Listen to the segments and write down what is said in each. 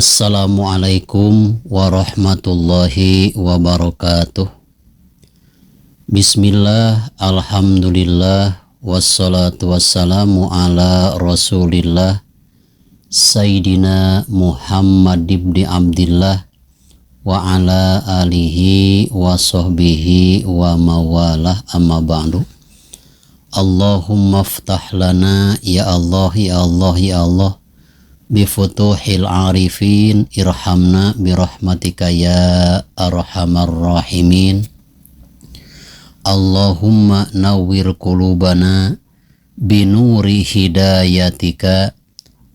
Assalamualaikum warahmatullahi wabarakatuh. Bismillah, alhamdulillah, wassalatu wassalamu ala rasulillah Sayyidina Muhammad ibn Abdillah wa ala alihi wa sahbihi wa mawalah, amma ba'du. Allahumma ftah lana ya Allah ya Allah ya Allah bifutuhil arifin irhamna birahmatika ya arhamar rahimin. Allahumma nawwir qulubana binuri hidayatika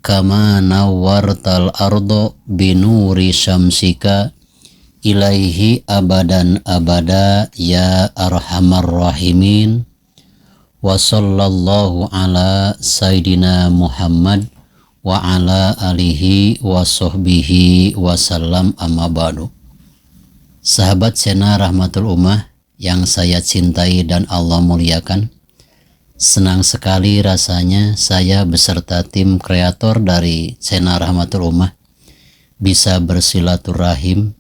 kama nawwartal ardo binuri syamsika ilaihi abadan abada ya arhamar rahimin. Wa sallallahu ala sayyidina Muhammad wa ala alihi wa sahbihi wasallam, amma ba'du. Sahabat channel Rahmatul Ummah yang saya cintai dan Allah muliakan, senang sekali rasanya saya beserta tim kreator dari channel Rahmatul Ummah bisa bersilaturahim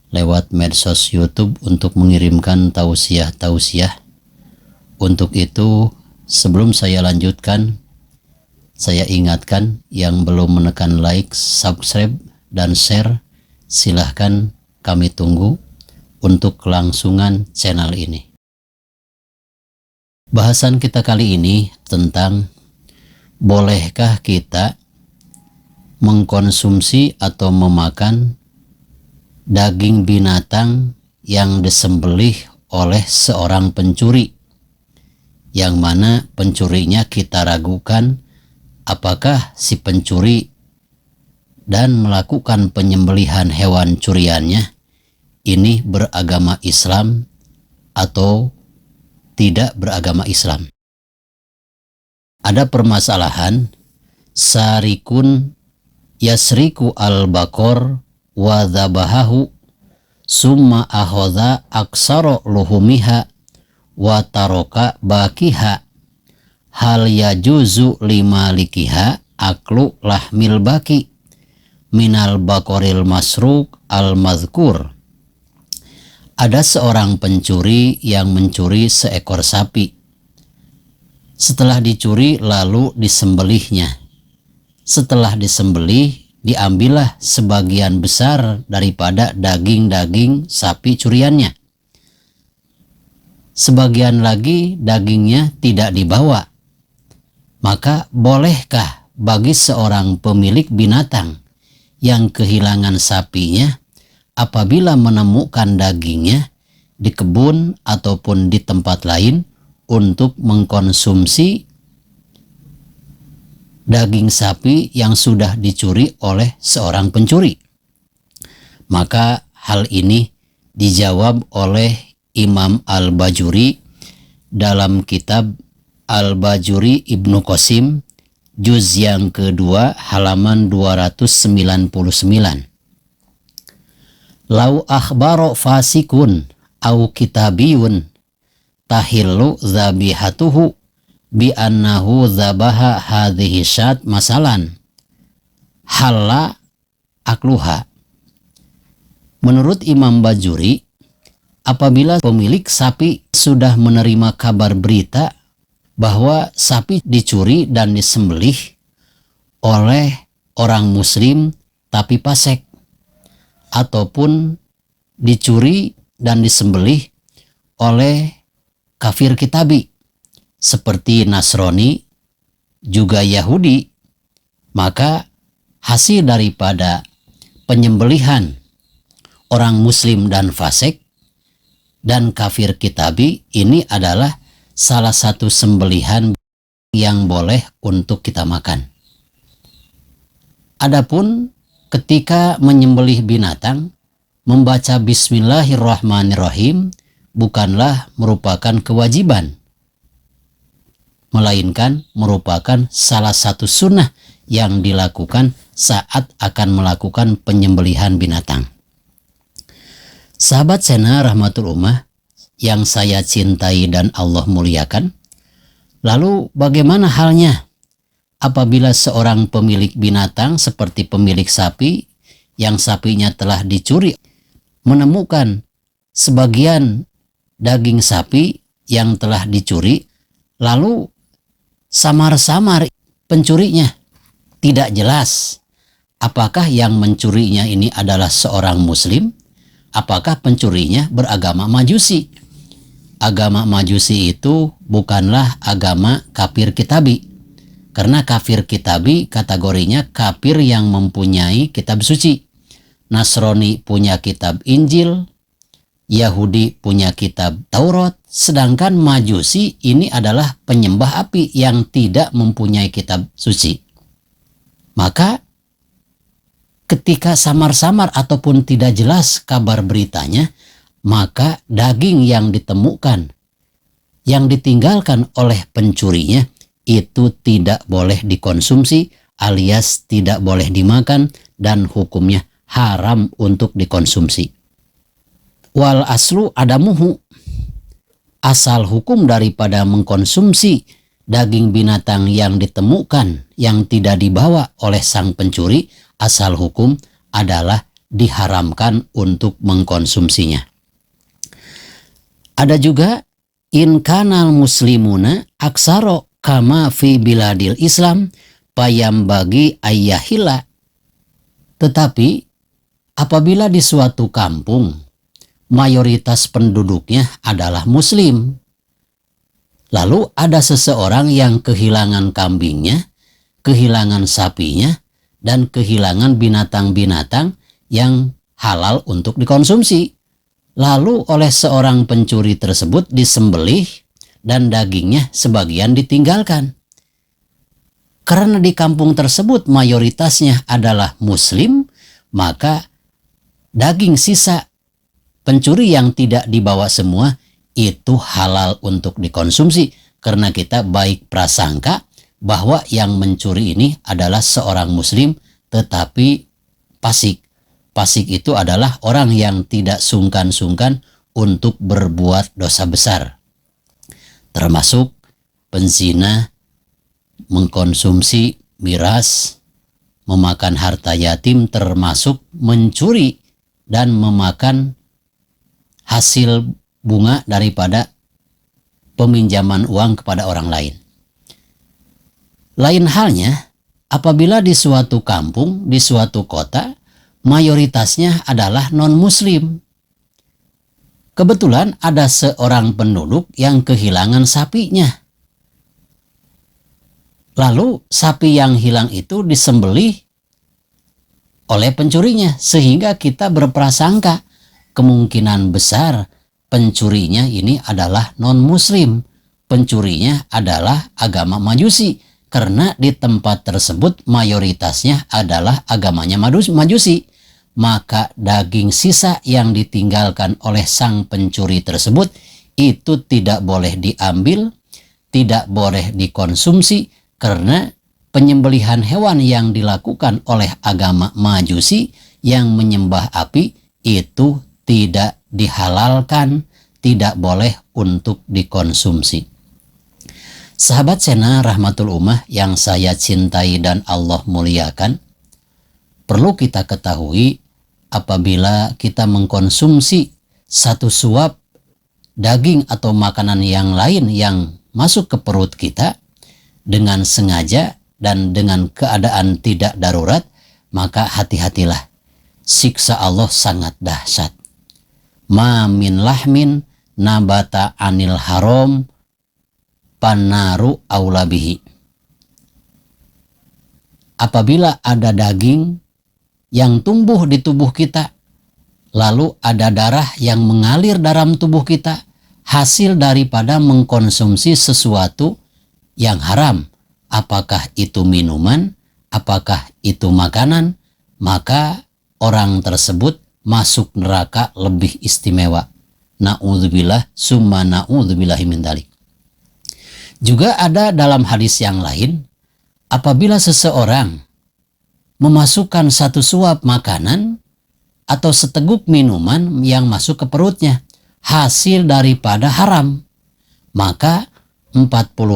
lewat medsos YouTube untuk mengirimkan tausiah-tausiah. Untuk itu, sebelum saya lanjutkan, saya ingatkan yang belum menekan like, subscribe, dan share, silahkan kami tunggu untuk kelangsungan channel ini. Bahasan kita kali ini tentang bolehkah kita mengkonsumsi atau memakan daging binatang yang disembelih oleh seorang pencuri, yang mana pencurinya kita ragukan apakah si pencuri dan melakukan penyembelihan hewan curiannya ini beragama Islam atau tidak beragama Islam. Ada permasalahan sarikun yasriku al-bakor wa dhabahahu summa ahodha aksaro luhumiha wa taroka bakiha, hal yajuzu lima likiha aklu lahmil baki minal bakoril masruk al madhkur. Ada seorang pencuri yang mencuri seekor sapi. Setelah dicuri lalu disembelihnya. Setelah disembelih diambillah sebagian besar daripada daging-daging sapi curiannya. Sebagian lagi dagingnya tidak dibawa. Maka bolehkah bagi seorang pemilik binatang yang kehilangan sapinya apabila menemukan dagingnya di kebun ataupun di tempat lain untuk mengkonsumsi daging sapi yang sudah dicuri oleh seorang pencuri? Maka hal ini dijawab oleh Imam Al-Bajuri dalam kitab Al-Bajuri Ibnu Qasim juz yang kedua halaman 299. Lau akhbaro fasikun au kitabiyun tahillu zabihatuhu bi annahu zabaha hadhihi syat masalan halla akluha. Menurut Imam Bajuri, apabila pemilik sapi sudah menerima kabar berita bahwa sapi dicuri dan disembelih oleh orang muslim tapi fasik, ataupun dicuri dan disembelih oleh kafir kitabi seperti Nasrani juga Yahudi, maka hasil daripada penyembelihan orang muslim dan fasik dan kafir kitabi ini adalah salah satu sembelihan yang boleh untuk kita makan. Adapun ketika menyembelih binatang, membaca bismillahirrahmanirrahim bukanlah merupakan kewajiban, melainkan merupakan salah satu sunnah yang dilakukan saat akan melakukan penyembelihan binatang. Sahabat channel Rahmatul Ummah yang saya cintai dan Allah muliakan, lalu bagaimana halnya apabila seorang pemilik binatang seperti pemilik sapi yang sapinya telah dicuri, menemukan sebagian daging sapi yang telah dicuri, lalu samar-samar pencurinya, tidak jelas apakah yang mencurinya ini adalah seorang muslim, apakah pencurinya beragama Majusi. Agama Majusi itu bukanlah agama kafir kitabi, karena kafir kitabi kategorinya kafir yang mempunyai kitab suci. Nasrani punya kitab Injil, Yahudi punya kitab Taurat, sedangkan Majusi ini adalah penyembah api yang tidak mempunyai kitab suci. Maka ketika samar-samar ataupun tidak jelas kabar beritanya, maka daging yang ditemukan, yang ditinggalkan oleh pencurinya, itu tidak boleh dikonsumsi alias tidak boleh dimakan dan hukumnya haram untuk dikonsumsi. Wal aslu adamuhu, asal hukum daripada mengkonsumsi daging binatang yang ditemukan yang tidak dibawa oleh sang pencuri, asal hukum adalah diharamkan untuk mengkonsumsinya. Ada juga in kanal muslimuna aksaro kama fi biladil Islam payam bagi ayyahila. Tetapi apabila di suatu kampung mayoritas penduduknya adalah muslim, lalu ada seseorang yang kehilangan kambingnya, kehilangan sapinya, dan kehilangan binatang-binatang yang halal untuk dikonsumsi. Lalu oleh seorang pencuri tersebut disembelih dan dagingnya sebagian ditinggalkan. Karena di kampung tersebut mayoritasnya adalah muslim, maka daging sisa pencuri yang tidak dibawa semua itu halal untuk dikonsumsi, karena kita baik prasangka bahwa yang mencuri ini adalah seorang muslim tetapi fasik. Fasik itu adalah orang yang tidak sungkan-sungkan untuk berbuat dosa besar, termasuk penzina, mengkonsumsi miras, memakan harta yatim, termasuk mencuri dan memakan hasil bunga daripada peminjaman uang kepada orang lain. Lain halnya apabila di suatu kampung, di suatu kota, mayoritasnya adalah non-muslim. Kebetulan ada seorang penduduk yang kehilangan sapinya. Lalu sapi yang hilang itu disembelih oleh pencurinya, sehingga kita berprasangka kemungkinan besar pencurinya ini adalah non-muslim. Pencurinya adalah agama Majusi, karena di tempat tersebut mayoritasnya adalah agamanya Majusi. Maka daging sisa yang ditinggalkan oleh sang pencuri tersebut itu tidak boleh diambil, tidak boleh dikonsumsi, karena penyembelihan hewan yang dilakukan oleh agama Majusi yang menyembah api itu tidak dihalalkan, tidak boleh untuk dikonsumsi. Sahabat Sena Rahmatul Ummah yang saya cintai dan Allah muliakan, perlu kita ketahui apabila kita mengkonsumsi satu suap daging atau makanan yang lain yang masuk ke perut kita dengan sengaja dan dengan keadaan tidak darurat, maka hati-hatilah, siksa Allah sangat dahsyat. Ma min lahmin nabata anil haram panaru aulabihi. Apabila ada daging yang tumbuh di tubuh kita, lalu ada darah yang mengalir dalam tubuh kita, hasil daripada mengkonsumsi sesuatu yang haram, apakah itu minuman, apakah itu makanan, maka orang tersebut masuk neraka lebih istimewa. Na'udzubillah summa na'udzubillahi min dzalik. Juga ada dalam hadis yang lain, apabila seseorang memasukkan satu suap makanan atau seteguk minuman yang masuk ke perutnya, hasil daripada haram, maka 40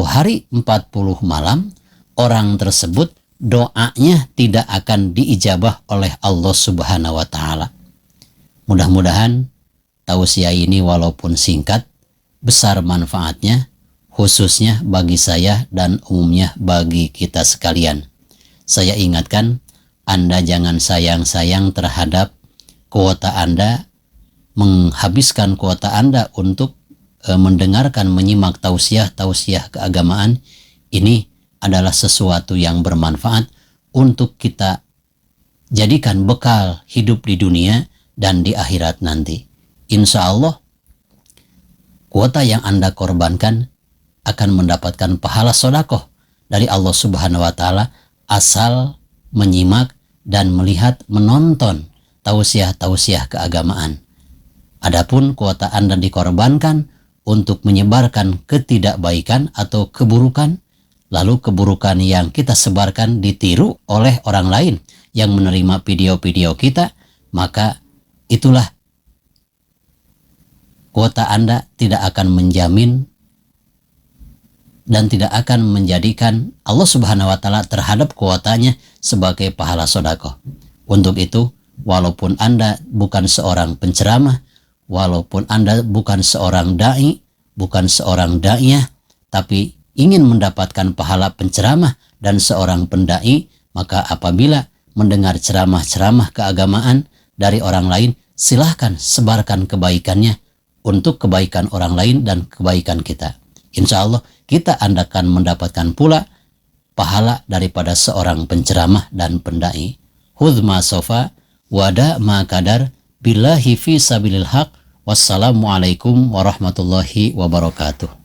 hari 40 malam orang tersebut doanya tidak akan diijabah oleh Allah Subhanahu wa Ta'ala. Mudah-mudahan tausiah ini walaupun singkat, besar manfaatnya, khususnya bagi saya dan umumnya bagi kita sekalian. Saya ingatkan, Anda jangan sayang-sayang terhadap kuota Anda, menghabiskan kuota Anda untuk mendengarkan, menyimak tausiah keagamaan. Ini adalah sesuatu yang bermanfaat untuk kita jadikan bekal hidup di dunia dan di akhirat nanti. Insya Allah, kuota yang Anda korbankan akan mendapatkan pahala sedekah dari Allah Subhanahu wa Ta'ala asal menyimak dan melihat, menonton tausiah keagamaan. Adapun kuota Anda dikorbankan untuk menyebarkan ketidakbaikan atau keburukan, lalu keburukan yang kita sebarkan ditiru oleh orang lain yang menerima video-video kita, maka itulah kuota Anda tidak akan menjamin dan tidak akan menjadikan Allah Subhanahu wa Ta'ala terhadap kuotanya sebagai pahala sedekah. Untuk itu, walaupun Anda bukan seorang penceramah, walaupun Anda bukan seorang dai, bukan seorang da'iyah, tapi ingin mendapatkan pahala penceramah dan seorang pendai, maka apabila mendengar ceramah-ceramah keagamaan dari orang lain, silahkan sebarkan kebaikannya untuk kebaikan orang lain dan kebaikan kita. Insya Allah kita akan mendapatkan pula pahala daripada seorang penceramah dan pendai. Hudma sofa wada ma kadar billahi fi sabilil haq. Wassalamualaikum warahmatullahi wabarakatuh.